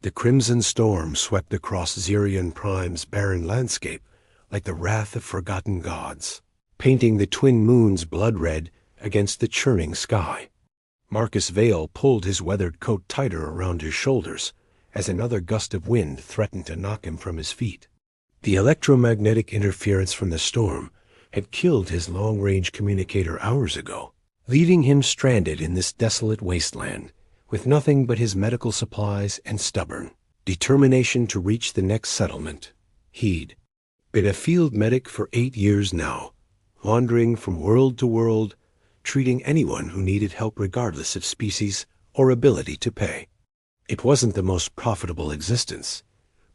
The crimson storm swept across Xerion Prime's barren landscape like the wrath of forgotten gods, painting the twin moons blood red against the churning sky. Marcus Vale pulled his weathered coat tighter around his shoulders as another gust of wind threatened to knock him from his feet. The electromagnetic interference from the storm had killed his long-range communicator hours ago, leaving him stranded in this desolate wasteland with nothing but his medical supplies and stubborn determination to reach the next settlement. He'd been a field medic for 8 years now, wandering from world to world, treating anyone who needed help regardless of species or ability to pay. It wasn't the most profitable existence,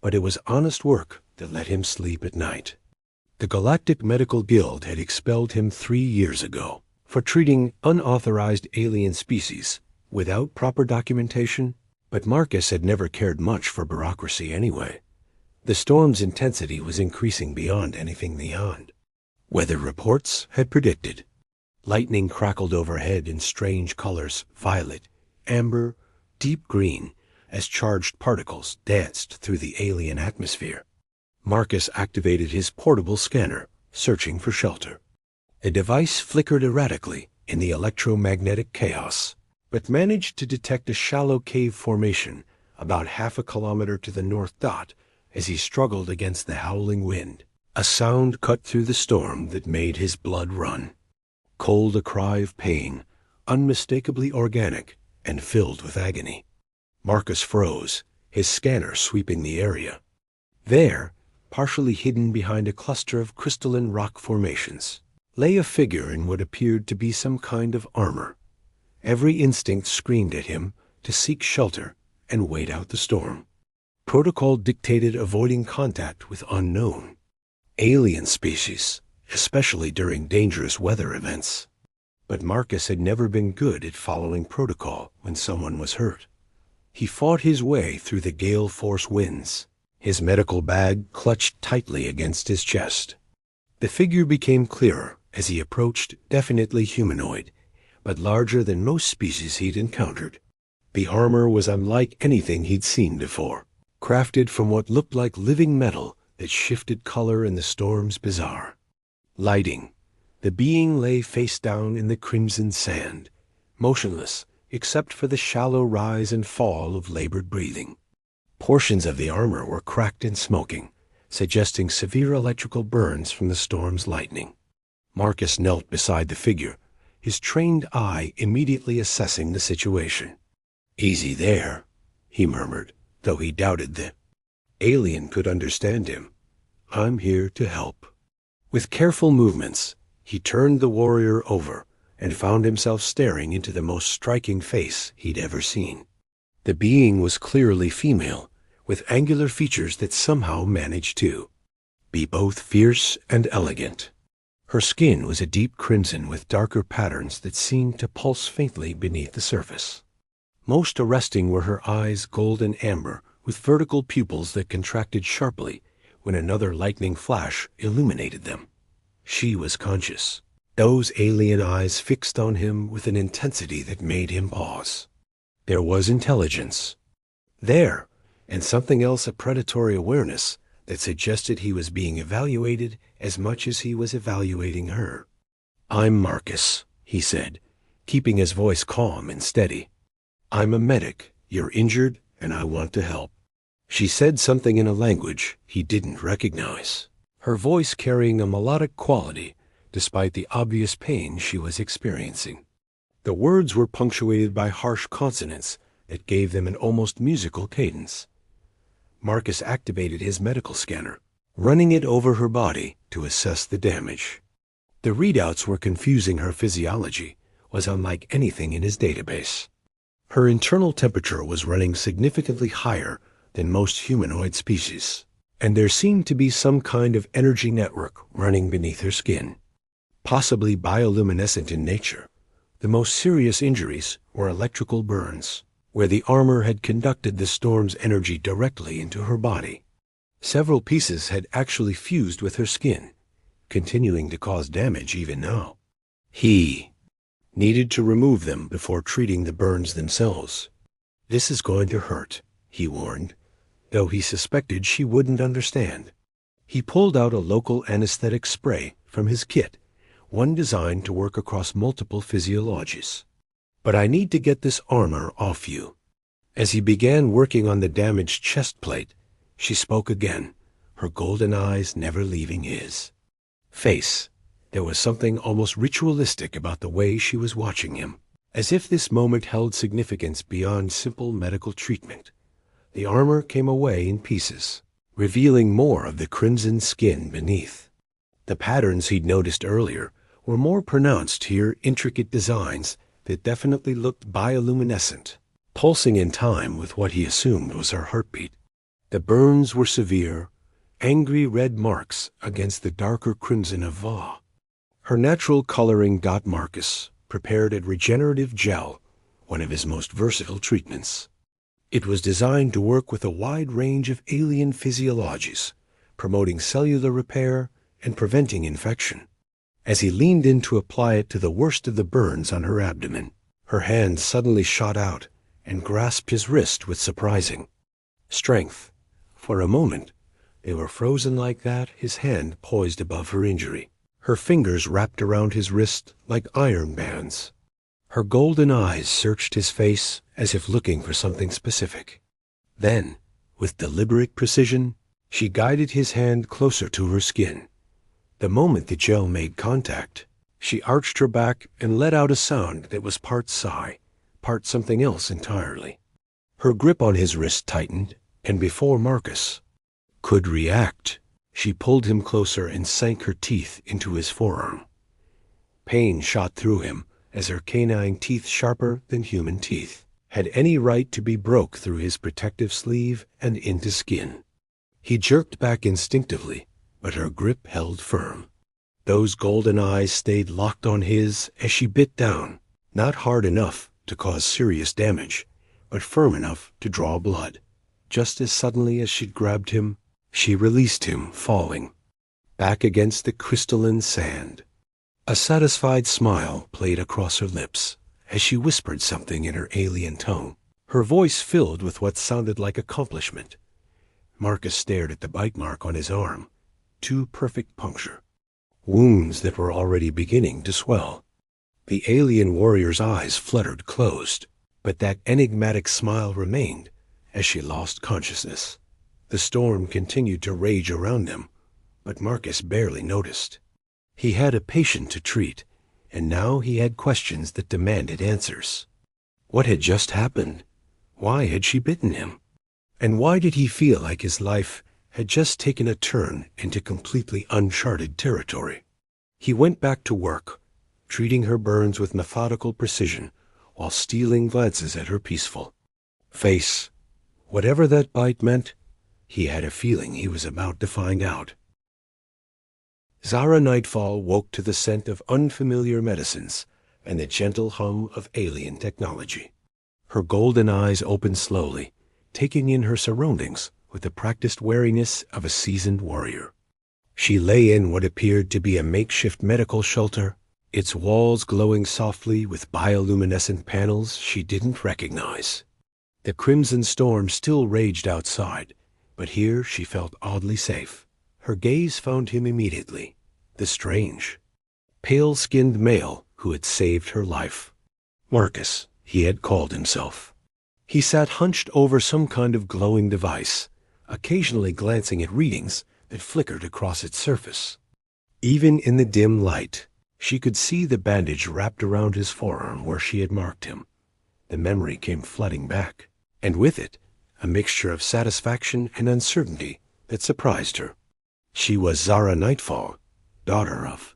but it was honest work that let him sleep at night. The Galactic Medical Guild had expelled him 3 years ago for treating unauthorized alien species without proper documentation, but Marcus had never cared much for bureaucracy anyway. The storm's intensity was increasing beyond anything beyond weather reports had predicted. Lightning crackled overhead in strange colors, violet, amber, deep green, as charged particles danced through the alien atmosphere. Marcus activated his portable scanner, searching for shelter. A device flickered erratically in the electromagnetic chaos, but managed to detect a shallow cave formation about half a kilometer to the north dot as he struggled against the howling wind. A sound cut through the storm that made his blood run. Cold, a cry of pain, unmistakably organic and filled with agony. Marcus froze, his scanner sweeping the area. There, partially hidden behind a cluster of crystalline rock formations, lay a figure in what appeared to be some kind of armor. Every instinct screamed at him to seek shelter and wait out the storm. Protocol dictated avoiding contact with unknown alien species, especially during dangerous weather events. But Marcus had never been good at following protocol when someone was hurt. He fought his way through the gale force winds, his medical bag clutched tightly against his chest. The figure became clearer as he approached, definitely humanoid, but larger than most species he'd encountered. The armor was unlike anything he'd seen before, crafted from what looked like living metal that shifted color in the storm's bazaar. Lighting, the being lay face down in the crimson sand, motionless except for the shallow rise and fall of labored breathing. Portions of the armor were cracked and smoking, suggesting severe electrical burns from the storm's lightning. Marcus knelt beside the figure, his trained eye immediately assessing the situation. "Easy there," he murmured, though he doubted the alien could understand him. "I'm here to help." With careful movements, he turned the warrior over and found himself staring into the most striking face he'd ever seen. The being was clearly female, with angular features that somehow managed to be both fierce and elegant. Her skin was a deep crimson with darker patterns that seemed to pulse faintly beneath the surface. Most arresting were her eyes, golden amber, with vertical pupils that contracted sharply when another lightning flash illuminated them. She was conscious, those alien eyes fixed on him with an intensity that made him pause. There was intelligence there, and something else, a predatory awareness that suggested he was being evaluated as much as he was evaluating her. "I'm Marcus," he said, keeping his voice calm and steady. "I'm a medic. You're injured, and I want to help." She said something in a language he didn't recognize, her voice carrying a melodic quality despite the obvious pain she was experiencing. The words were punctuated by harsh consonants that gave them an almost musical cadence. Marcus activated his medical scanner, running it over her body to assess the damage. The readouts were confusing. Her physiology was unlike anything in his database. Her internal temperature was running significantly higher than most humanoid species, and there seemed to be some kind of energy network running beneath her skin, possibly bioluminescent in nature. The most serious injuries were electrical burns, where the armor had conducted the storm's energy directly into her body. Several pieces had actually fused with her skin, continuing to cause damage even now. He needed to remove them before treating the burns themselves. "This is going to hurt," he warned, though he suspected she wouldn't understand. He pulled out a local anesthetic spray from his kit, one designed to work across multiple physiologies. "But I need to get this armor off you." As he began working on the damaged chest plate, she spoke again, her golden eyes never leaving his face. There was something almost ritualistic about the way she was watching him, as if this moment held significance beyond simple medical treatment. The armor came away in pieces, revealing more of the crimson skin beneath. The patterns he'd noticed earlier were more pronounced here, intricate designs that definitely looked bioluminescent, pulsing in time with what he assumed was her heartbeat. The burns were severe, angry red marks against the darker crimson of Va. Her natural coloring got Marcus prepared a regenerative gel, one of his most versatile treatments. It was designed to work with a wide range of alien physiologies, promoting cellular repair and preventing infection. As he leaned in to apply it to the worst of the burns on her abdomen, her hand suddenly shot out and grasped his wrist with surprising strength. For a moment, they were frozen like that, his hand poised above her injury, her fingers wrapped around his wrist like iron bands. Her golden eyes searched his face as if looking for something specific. Then, with deliberate precision, she guided his hand closer to her skin. The moment the gel made contact, she arched her back and let out a sound that was part sigh, part something else entirely. Her grip on his wrist tightened, and before Marcus could react, she pulled him closer and sank her teeth into his forearm. Pain shot through him as her canine teeth, sharper than human teeth, had any right to be broke through his protective sleeve and into skin. He jerked back instinctively, but her grip held firm. Those golden eyes stayed locked on his as she bit down, not hard enough to cause serious damage, but firm enough to draw blood. Just as suddenly as she'd grabbed him, she released him, falling back against the crystalline sand. A satisfied smile played across her lips as she whispered something in her alien tongue, her voice filled with what sounded like accomplishment. Marcus stared at the bite mark on his arm, two perfect puncture wounds that were already beginning to swell. The alien warrior's eyes fluttered closed, but that enigmatic smile remained as she lost consciousness. The storm continued to rage around them, but Marcus barely noticed. He had a patient to treat, and now he had questions that demanded answers. What had just happened? Why had she bitten him? And why did he feel like his life had just taken a turn into completely uncharted territory? He went back to work, treating her burns with methodical precision while stealing glances at her peaceful face. Whatever that bite meant, he had a feeling he was about to find out. Zara Nightfall woke to the scent of unfamiliar medicines and the gentle hum of alien technology. Her golden eyes opened slowly, taking in her surroundings with the practiced wariness of a seasoned warrior. She lay in what appeared to be a makeshift medical shelter, its walls glowing softly with bioluminescent panels she didn't recognize. The crimson storm still raged outside, but here she felt oddly safe. Her gaze found him immediately, the strange, pale-skinned male who had saved her life. Marcus, he had called himself. He sat hunched over some kind of glowing device, occasionally glancing at readings that flickered across its surface. Even in the dim light, she could see the bandage wrapped around his forearm where she had marked him. The memory came flooding back, and with it, a mixture of satisfaction and uncertainty that surprised her. She was Zara Nightfall, daughter of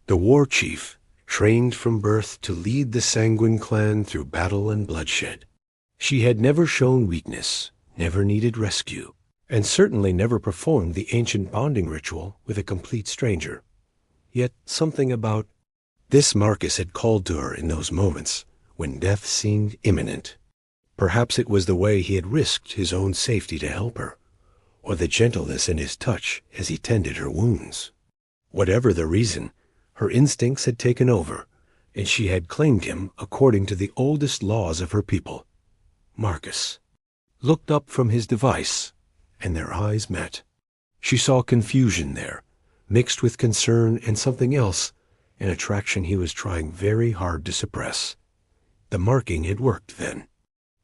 the war chief, trained from birth to lead the Sanguine clan through battle and bloodshed. She had never shown weakness, never needed rescue, and certainly never performed the ancient bonding ritual with a complete stranger. Yet something about this Marcus had called to her in those moments when death seemed imminent. Perhaps it was the way he had risked his own safety to help her, or the gentleness in his touch as he tended her wounds. Whatever the reason, her instincts had taken over, and she had claimed him according to the oldest laws of her people. Marcus. looked up from his device, and their eyes met. She saw confusion there, mixed with concern and something else, an attraction he was trying very hard to suppress. The marking had worked then.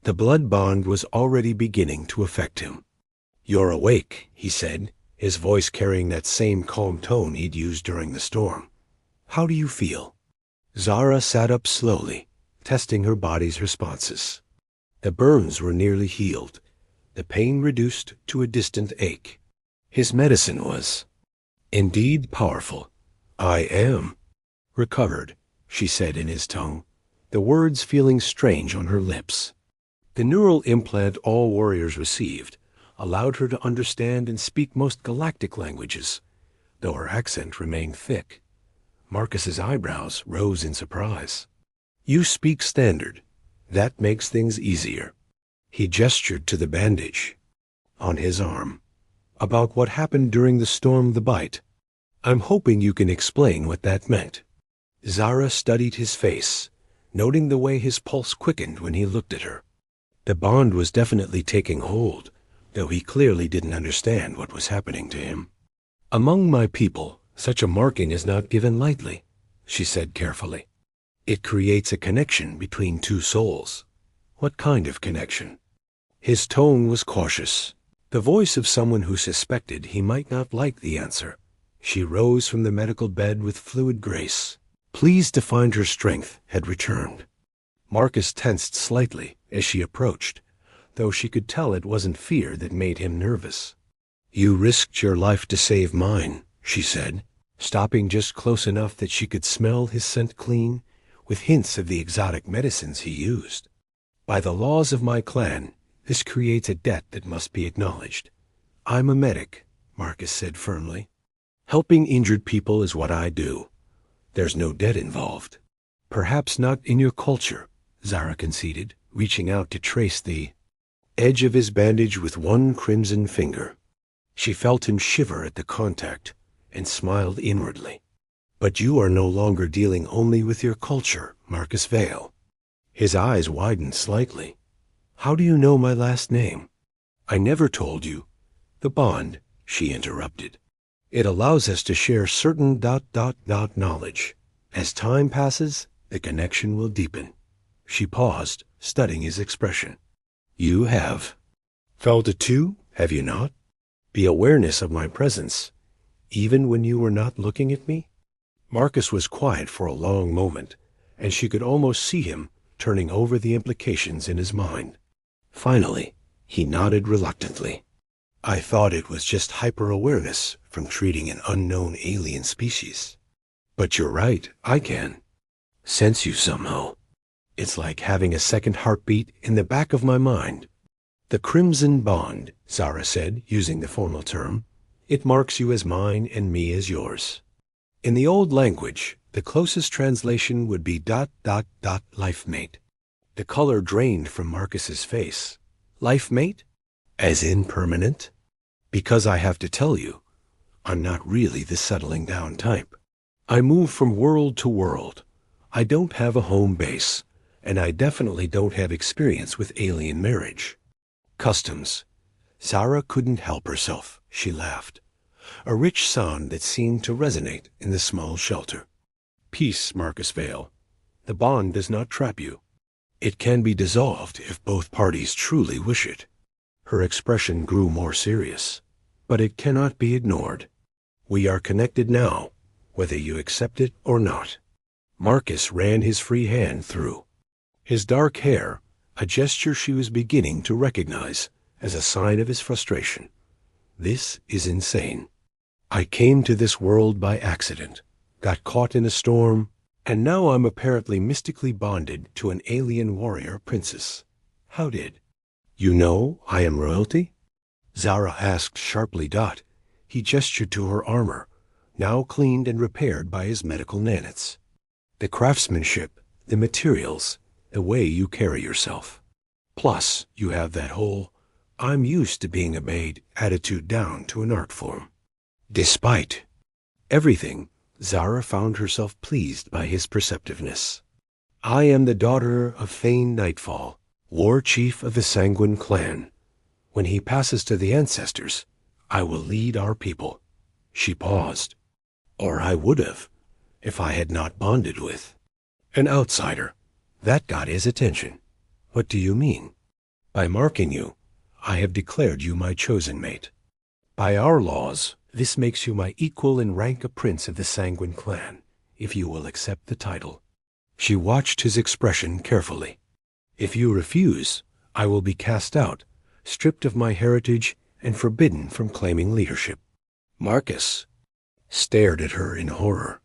The blood bond was already beginning to affect him. "You're awake," he said, his voice carrying that same calm tone he'd used during the storm. "How do you feel?" Zara sat up slowly, testing her body's responses. The burns were nearly healed, the pain reduced to a distant ache. His medicine was indeed powerful. "I am recovered," she said in his tongue, the words feeling strange on her lips. The neural implant all warriors received allowed her to understand and speak most galactic languages, though her accent remained thick. Marcus's eyebrows rose in surprise. "You speak standard. That makes things easier." He gestured to the bandage on his arm. "About what happened during the storm, the bite. I'm hoping you can explain what that meant." Zara studied his face, noting the way his pulse quickened when he looked at her. The bond was definitely taking hold, though he clearly didn't understand what was happening to him. "Among my people, such a marking is not given lightly," she said carefully. "It creates a connection between two souls." "What kind of connection?" His tone was cautious, the voice of someone who suspected he might not like the answer. She rose from the medical bed with fluid grace, pleased to find her strength had returned. Marcus tensed slightly as she approached, though she could tell it wasn't fear that made him nervous. "You risked your life to save mine," she said, stopping just close enough that she could smell his scent clean, with hints of the exotic medicines he used. "By the laws of my clan, this creates a debt that must be acknowledged." "I'm a medic," Marcus said firmly. "Helping injured people is what I do. There's no debt involved." "Perhaps not in your culture," Zara conceded, reaching out to trace the edge of his bandage with one crimson finger. She felt him shiver at the contact and smiled inwardly. "But you are no longer dealing only with your culture, Marcus Vale." His eyes widened slightly. "How do you know my last name?" "I never told you." "The bond," she interrupted. "It allows us to share certain ... knowledge. As time passes, the connection will deepen." She paused, studying his expression. "You have felt it too, have you not? The awareness of my presence, even when you were not looking at me?" Marcus was quiet for a long moment, and she could almost see him turning over the implications in his mind. Finally, he nodded reluctantly. "I thought it was just hyper-awareness from treating an unknown alien species. But you're right, I can sense you somehow. It's like having a second heartbeat in the back of my mind." "The Crimson Bond," Zara said, using the formal term. "It marks you as mine and me as yours." In the old language, the closest translation would be ... life mate. The color drained from Marcus's face. "Life mate? As in permanent?" "Because I have to tell you, I'm not really the settling down type. I move from world to world. I don't have a home base, and I definitely don't have experience with alien marriage. Customs." Zara couldn't help herself. She laughed, a rich sound that seemed to resonate in the small shelter. "Peace, Marcus Vale. The bond does not trap you. It can be dissolved if both parties truly wish it." Her expression grew more serious. "But it cannot be ignored. We are connected now, whether you accept it or not." Marcus ran his free hand through his dark hair, a gesture she was beginning to recognize as a sign of his frustration. "This is insane. I came to this world by accident, got caught in a storm, and now I'm apparently mystically bonded to an alien warrior princess. How did you know I am royalty?" Zara asked sharply. He gestured to her armor, now cleaned and repaired by his medical nanits. "The craftsmanship, the materials, the way you carry yourself. Plus, you have that whole 'I'm used to being obeyed' attitude down to an art form." Despite everything, Zara found herself pleased by his perceptiveness. "I am the daughter of Thane Nightfall, war chief of the Sanguine clan. When he passes to the ancestors, I will lead our people." She paused. "Or I would have, if I had not bonded with an outsider." That got his attention. "What do you mean?" "By marking you, I have declared you my chosen mate. By our laws, this makes you my equal in rank, a prince of the Sanguine clan, if you will accept the title." She watched his expression carefully. "If you refuse, I will be cast out, stripped of my heritage, and forbidden from claiming leadership." Marcus stared at her in horror.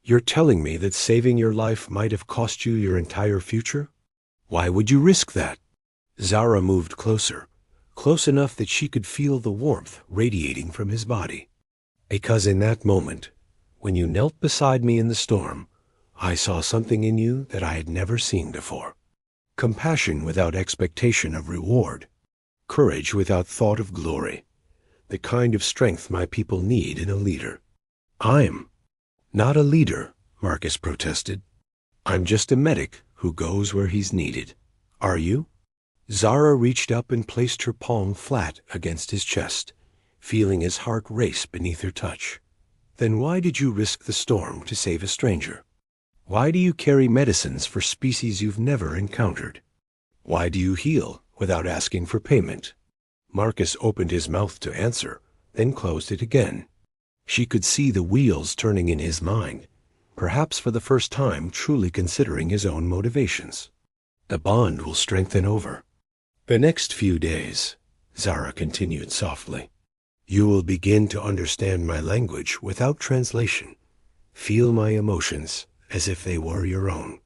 "You're telling me that saving your life might have cost you your entire future? Why would you risk that?" Zara moved closer, close enough that she could feel the warmth radiating from his body. "Because in that moment, when you knelt beside me in the storm, I saw something in you that I had never seen before. Compassion without expectation of reward. Courage without thought of glory. The kind of strength my people need in a leader." "I'm not a leader," Marcus protested. "I'm just a medic who goes where he's needed. Are you?" Zara reached up and placed her palm flat against his chest, feeling his heart race beneath her touch. "Then why did you risk the storm to save a stranger? Why do you carry medicines for species you've never encountered? Why do you heal without asking for payment?" Marcus opened his mouth to answer, then closed it again. She could see the wheels turning in his mind, perhaps for the first time truly considering his own motivations. "The bond will strengthen over the next few days," Zara continued softly. "You will begin to understand my language without translation, feel my emotions as if they were your own.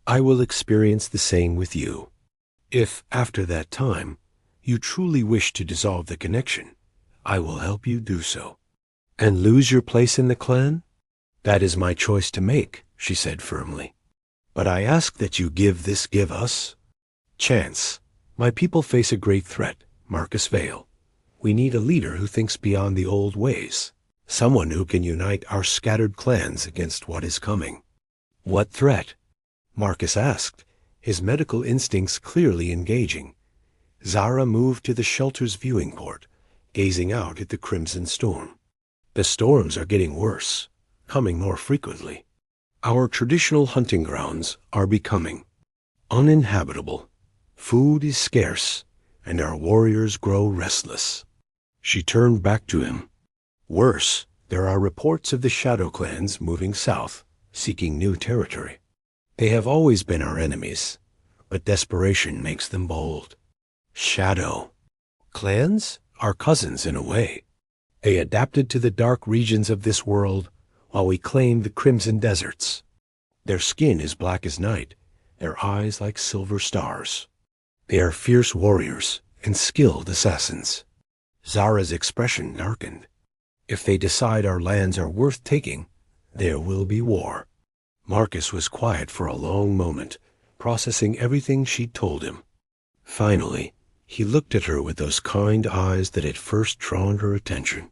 I will experience the same with you. If, after that time, you truly wish to dissolve the connection, I will help you do so." "And lose your place in the clan?" "That is my choice to make," she said firmly. "But I ask that you give us chance. My people face a great threat, Marcus Vale. We need a leader who thinks beyond the old ways, someone who can unite our scattered clans against what is coming." "What threat?" Marcus asked, his medical instincts clearly engaging. Zara moved to the shelter's viewing port, gazing out at the crimson storm. "The storms are getting worse, coming more frequently. Our traditional hunting grounds are becoming uninhabitable. Food is scarce, and our warriors grow restless." She turned back to him. "Worse, there are reports of the shadow clans moving south, seeking new territory. They have always been our enemies, but desperation makes them bold." "Shadow clans are cousins in a way. They adapted to the dark regions of this world while we claimed the crimson deserts. Their skin is black as night, their eyes like silver stars. They are fierce warriors and skilled assassins." Zara's expression darkened. "If they decide our lands are worth taking, there will be war." Marcus was quiet for a long moment, processing everything she'd told him. Finally, he looked at her with those kind eyes that had first drawn her attention.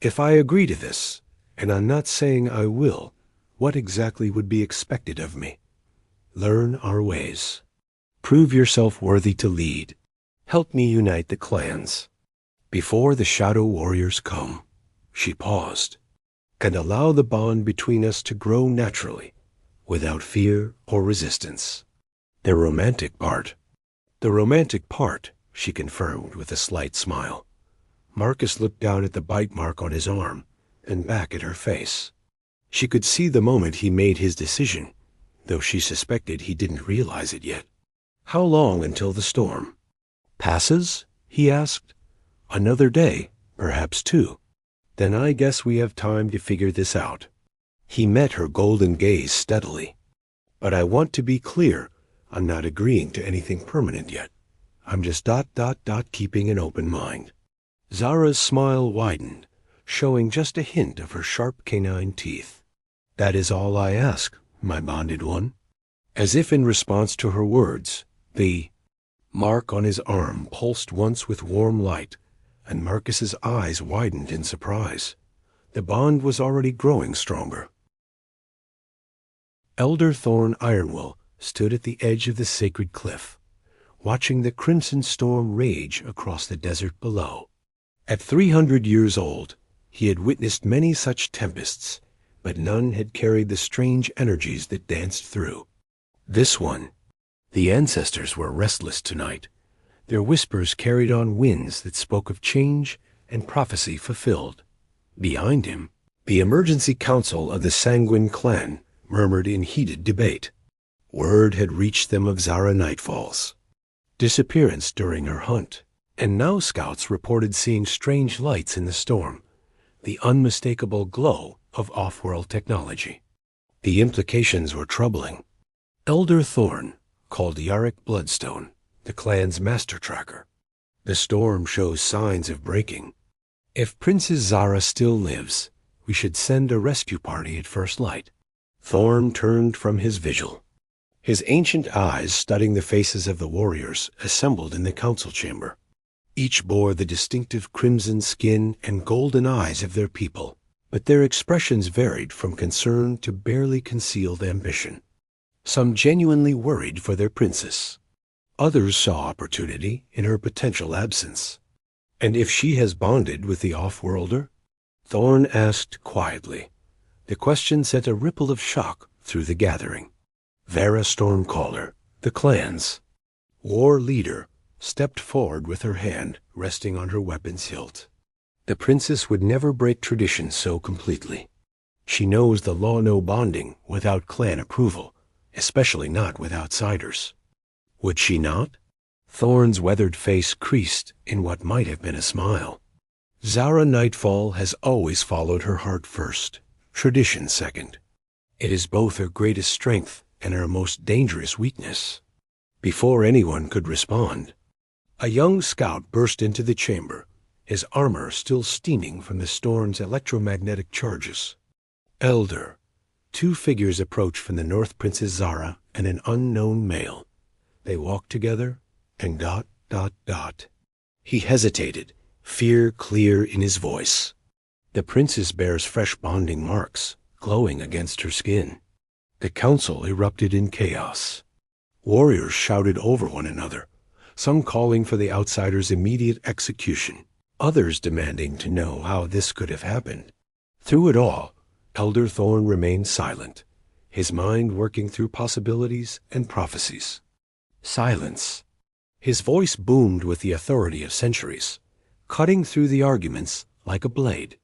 "If I agree to this, and I'm not saying I will, what exactly would be expected of me?" "Learn our ways. Prove yourself worthy to lead. Help me unite the clans before the shadow warriors come." She paused. "And allow the bond between us to grow naturally, without fear or resistance." "The romantic part," she confirmed with a slight smile. Marcus looked down at the bite mark on his arm and back at her face. She could see the moment he made his decision, though she suspected he didn't realize it yet. "How long until the storm passes?" he asked. "Another day, perhaps 2. "Then I guess we have time to figure this out." He met her golden gaze steadily. "But I want to be clear, I'm not agreeing to anything permanent yet. I'm just keeping an open mind." Zara's smile widened, showing just a hint of her sharp canine teeth. "That is all I ask, my bonded one." As if in response to her words, the mark on his arm pulsed once with warm light, and Marcus's eyes widened in surprise. The bond was already growing stronger. Elder Thorn Ironwool stood at the edge of the sacred cliff, watching the crimson storm rage across the desert below. At 300 years old, he had witnessed many such tempests, but none had carried the strange energies that danced through. This one. The ancestors were restless tonight. Their whispers carried on winds that spoke of change and prophecy fulfilled. Behind him, the emergency council of the Sanguine clan murmured in heated debate. Word had reached them of Zara Nightfall's disappearance during her hunt, and now scouts reported seeing strange lights in the storm, the unmistakable glow of off-world technology. The implications were troubling. Elder Thorn, called Yarick Bloodstone, the clan's master tracker. The storm shows signs of breaking. If Princess Zara still lives, we should send a rescue party at first light. Thorn turned from his vigil, his ancient eyes studying the faces of the warriors assembled in the council chamber. Each bore the distinctive crimson skin and golden eyes of their people, but their expressions varied from concern to barely concealed ambition. Some genuinely worried for their princess. Others saw opportunity in her potential absence. And if she has bonded with the off-worlder? Thorn asked quietly. The question sent a ripple of shock through the gathering. Vera Stormcaller, the clan's war leader, stepped forward with her hand resting on her weapon's hilt. The princess would never break tradition so completely. She knows the law no bonding without clan approval, especially not with outsiders. Would she not? Thorn's weathered face creased in what might have been a smile. Zara Nightfall has always followed her heart first, tradition second. It is both her greatest strength and her most dangerous weakness. Before anyone could respond, a young scout burst into the chamber, his armor still steaming from the storm's electromagnetic charges. Elder. Two figures approached from the North, Princess Zara and an unknown male. They walked together, and ... He hesitated, fear clear in his voice. The princess bears fresh bonding marks, glowing against her skin. The council erupted in chaos. Warriors shouted over one another, some calling for the outsider's immediate execution, others demanding to know how this could have happened. Through it all, Elder Thorn remained silent, his mind working through possibilities and prophecies. Silence. His voice boomed with the authority of centuries, cutting through the arguments like a blade.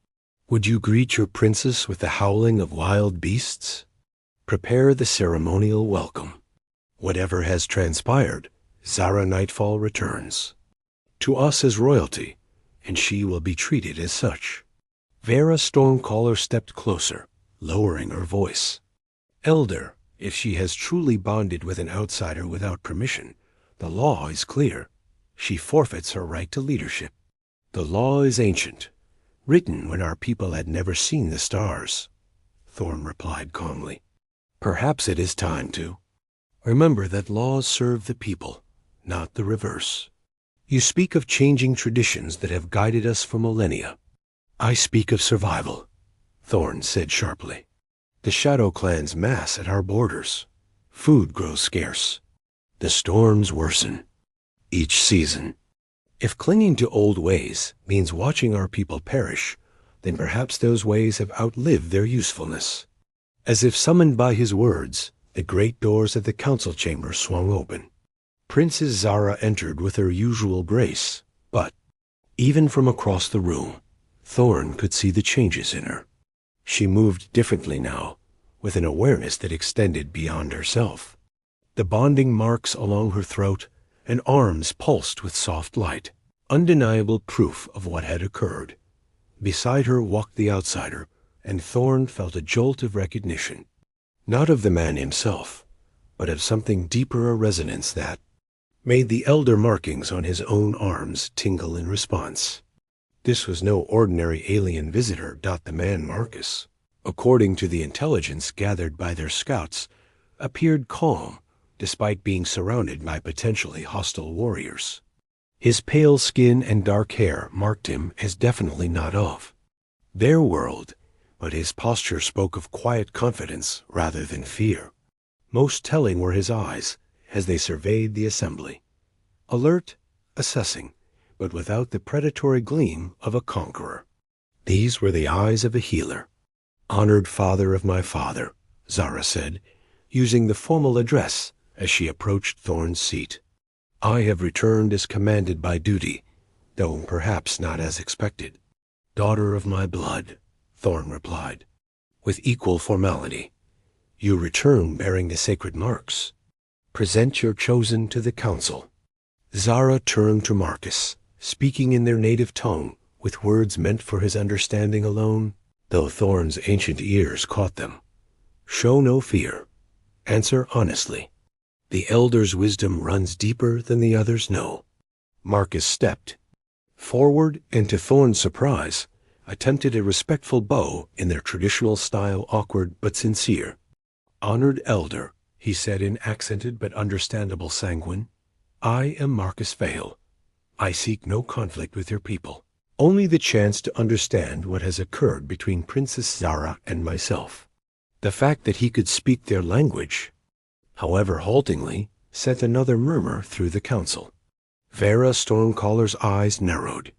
Would you greet your princess with the howling of wild beasts? Prepare the ceremonial welcome. Whatever has transpired, Zara Nightfall returns. To us as royalty, and she will be treated as such. Vera Stormcaller stepped closer, lowering her voice. Elder, if she has truly bonded with an outsider without permission, the law is clear. She forfeits her right to leadership. The law is ancient, written when our people had never seen the stars. Thorn replied calmly. Perhaps it is time to remember that laws serve the people, not the reverse. You speak of changing traditions that have guided us for millennia. I speak of survival, Thorn said sharply. The Shadow Clans mass at our borders. Food grows scarce. The storms worsen each season. If clinging to old ways means watching our people perish, then perhaps those ways have outlived their usefulness. As if summoned by his words, the great doors of the council chamber swung open. Princess Zara entered with her usual grace, but, even from across the room, Thorn could see the changes in her. She moved differently now, with an awareness that extended beyond herself. The bonding marks along her throat and arms pulsed with soft light, undeniable proof of what had occurred. Beside her walked the outsider, and Thorn felt a jolt of recognition, not of the man himself, but of something deeper a resonance that made the elder markings on his own arms tingle in response. This was no ordinary alien visitor, the man Marcus, according to the intelligence gathered by their scouts, appeared calm despite being surrounded by potentially hostile warriors. His pale skin and dark hair marked him as definitely not of their world, but his posture spoke of quiet confidence rather than fear. Most telling were his eyes as they surveyed the assembly. alert, assessing, but without the predatory gleam of a conqueror. These were the eyes of a healer. "Honored father of my father," Zara said, using the formal address as she approached Thorn's seat. "I have returned as commanded by duty, though perhaps not as expected." "Daughter of my blood," Thorn replied, with equal formality. "You return bearing the sacred marks. Present your chosen to the council." Zara turned to Marcus, speaking in their native tongue, with words meant for his understanding alone, though Thorn's ancient ears caught them. "Show no fear. Answer honestly. The elder's wisdom runs deeper than the others know." Marcus stepped forward and, to Thorn's surprise, attempted a respectful bow in their traditional style, awkward but sincere. "Honored elder," he said in accented but understandable sanguine, "I am Marcus Vale. I seek no conflict with your people, only the chance to understand what has occurred between Princess Zara and myself." The fact that he could speak their language, however haltingly, sent another murmur through the council. Vera Stormcaller's eyes narrowed.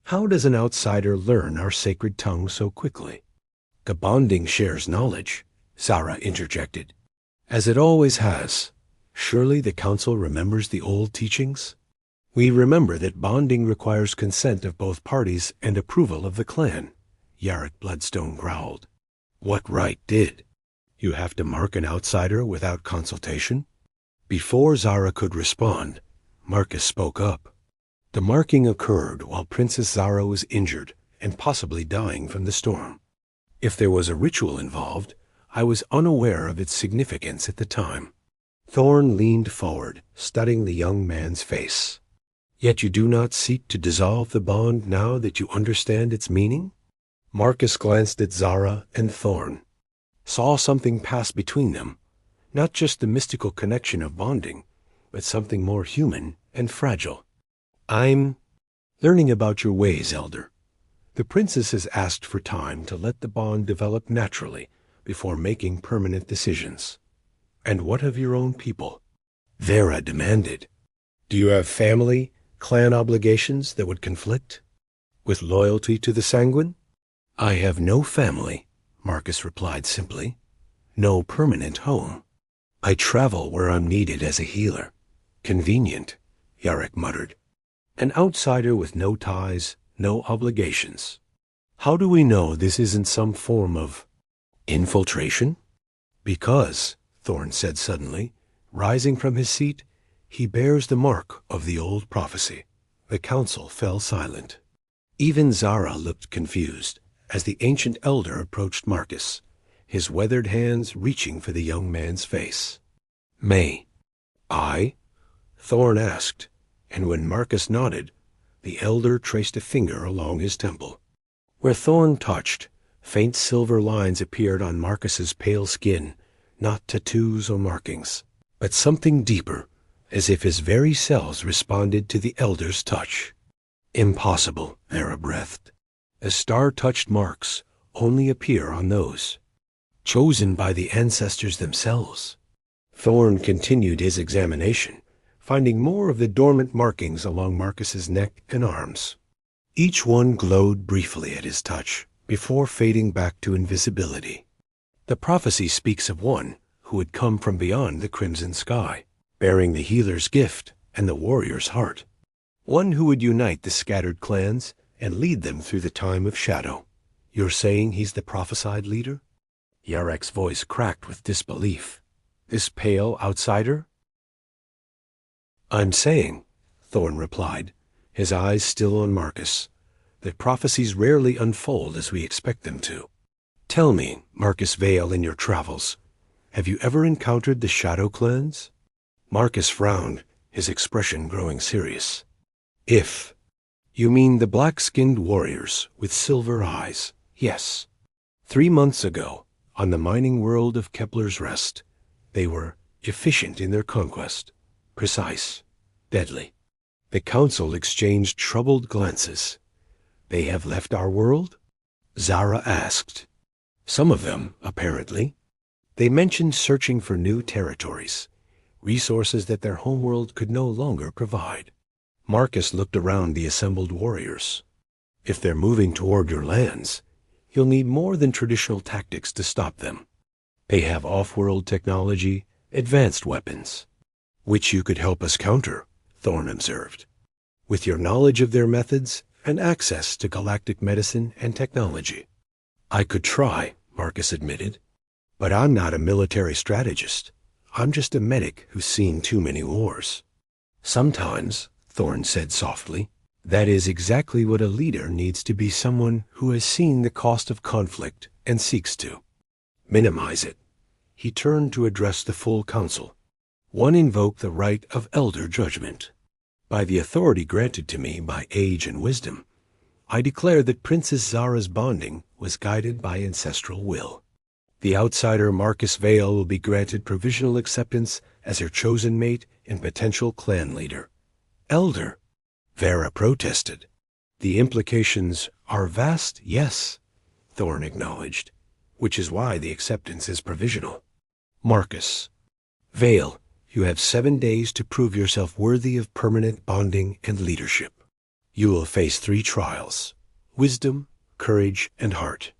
How does an outsider learn our sacred tongue so quickly? "Bonding shares knowledge," Zara interjected. "As it always has. Surely the council remembers the old teachings?" "We remember that bonding requires consent of both parties and approval of the clan," Yarrick Bloodstone growled. "What right did? You have to mark an outsider without consultation?" Before Zara could respond, Marcus spoke up. "The marking occurred while Princess Zara was injured and possibly dying from the storm. If there was a ritual involved, I was unaware of its significance at the time." Thorn leaned forward, studying the young man's face. "Yet you do not seek to dissolve the bond now that you understand its meaning?" Marcus glanced at Zara and Thorn, saw something pass between them, not just the mystical connection of bonding, but something more human and fragile. "I'm learning about your ways, Elder. The princess has asked for time to let the bond develop naturally before making permanent decisions." "And what of your own people?" Vera demanded. "Do you have family, clan obligations that would conflict with loyalty to the Sanguine?" "I have no family," Marcus replied simply. "No permanent home. I travel where I'm needed as a healer." "Convenient," Yarrick muttered. "An outsider with no ties, no obligations. How do we know this isn't some form of infiltration?" "Because," Thorn said suddenly, rising from his seat, "he bears the mark of the old prophecy." The council fell silent. Even Zara looked confused as the ancient elder approached Marcus, his weathered hands reaching for the young man's face. "May I?" Thorn asked, and when Marcus nodded, the elder traced a finger along his temple. Where Thorn touched, faint silver lines appeared on Marcus's pale skin, not tattoos or markings, but something deeper, as if his very cells responded to the elder's touch. "Impossible," Vera breathed. "As star-touched marks only appear on those chosen by the ancestors themselves." Thorn continued his examination, finding more of the dormant markings along Marcus's neck and arms. Each one glowed briefly at his touch, before fading back to invisibility. The prophecy speaks of one who had come from beyond the crimson sky, bearing the healer's gift and the warrior's heart. One who would unite the scattered clans and lead them through the time of shadow. "You're saying he's the prophesied leader?" Yarrick's voice cracked with disbelief. "This pale outsider?" "I'm saying," Thorn replied, his eyes still on Marcus, "that prophecies rarely unfold as we expect them to. Tell me, Marcus Vale, in your travels, have you ever encountered the shadow clans?" Marcus frowned, his expression growing serious. "If you mean the black-skinned warriors with silver eyes, yes. 3 months ago, on the mining world of Kepler's Rest, they were efficient in their conquest, precise, deadly." The council exchanged troubled glances. "They have left our world?" Zara asked. "Some of them, apparently. They mentioned searching for new territories, resources that their homeworld could no longer provide. Marcus looked around the assembled warriors. If they're moving toward your lands, you'll need more than traditional tactics to stop them. They have off-world technology, advanced weapons, which you could help us counter, Thorn observed. With your knowledge of their methods and access to galactic medicine and technology. I could try, Marcus admitted, but I'm not a military strategist. I'm just a medic who's seen too many wars. Sometimes, Thorn said softly, that is exactly what a leader needs to be, someone who has seen the cost of conflict and seeks to minimize it. He turned to address the full council. One invoked the right of elder judgment. By the authority granted to me by age and wisdom, I declare that Princess Zara's bonding was guided by ancestral will. The outsider Marcus Vale will be granted provisional acceptance as her chosen mate and potential clan leader. Elder, Vera protested. The implications are vast, yes, Thorn acknowledged, which is why the acceptance is provisional. Marcus, Vale, you have 7 days to prove yourself worthy of permanent bonding and leadership. You will face 3 trials: wisdom, courage, and heart.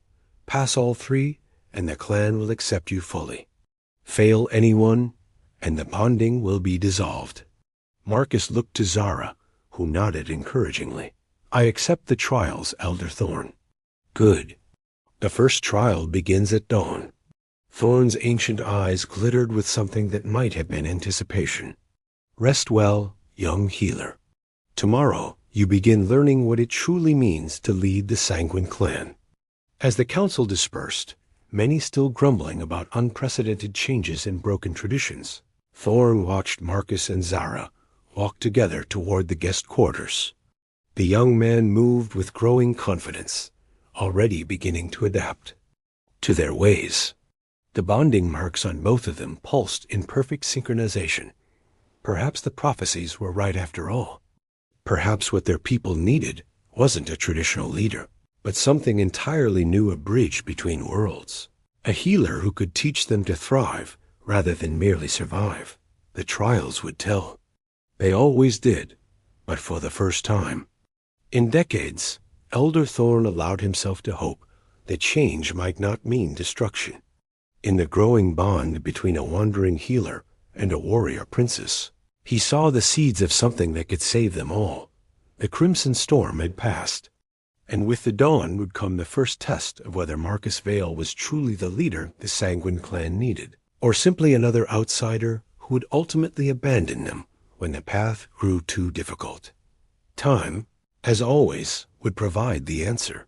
Pass all 3, and the clan will accept you fully. Fail any one, and the bonding will be dissolved. Marcus looked to Zara, who nodded encouragingly. I accept the trials, Elder Thorn. Good. The first trial begins at dawn. Thorn's ancient eyes glittered with something that might have been anticipation. Rest well, young healer. Tomorrow, you begin learning what it truly means to lead the Sanguine clan. As the council dispersed, many still grumbling about unprecedented changes and broken traditions, Thorn watched Marcus and Zara walk together toward the guest quarters. The young man moved with growing confidence, already beginning to adapt to their ways. The bonding marks on both of them pulsed in perfect synchronization. Perhaps the prophecies were right after all. Perhaps what their people needed wasn't a traditional leader, but something entirely new, a bridge between worlds. A healer who could teach them to thrive rather than merely survive. The trials would tell. They always did, but for the first time. In decades, Elder Thorn allowed himself to hope that change might not mean destruction. In the growing bond between a wandering healer and a warrior princess, he saw the seeds of something that could save them all. The crimson storm had passed, and with the dawn would come the first test of whether Marcus Vale was truly the leader the Sanguine clan needed, or simply another outsider who would ultimately abandon them when the path grew too difficult. Time, as always, would provide the answer.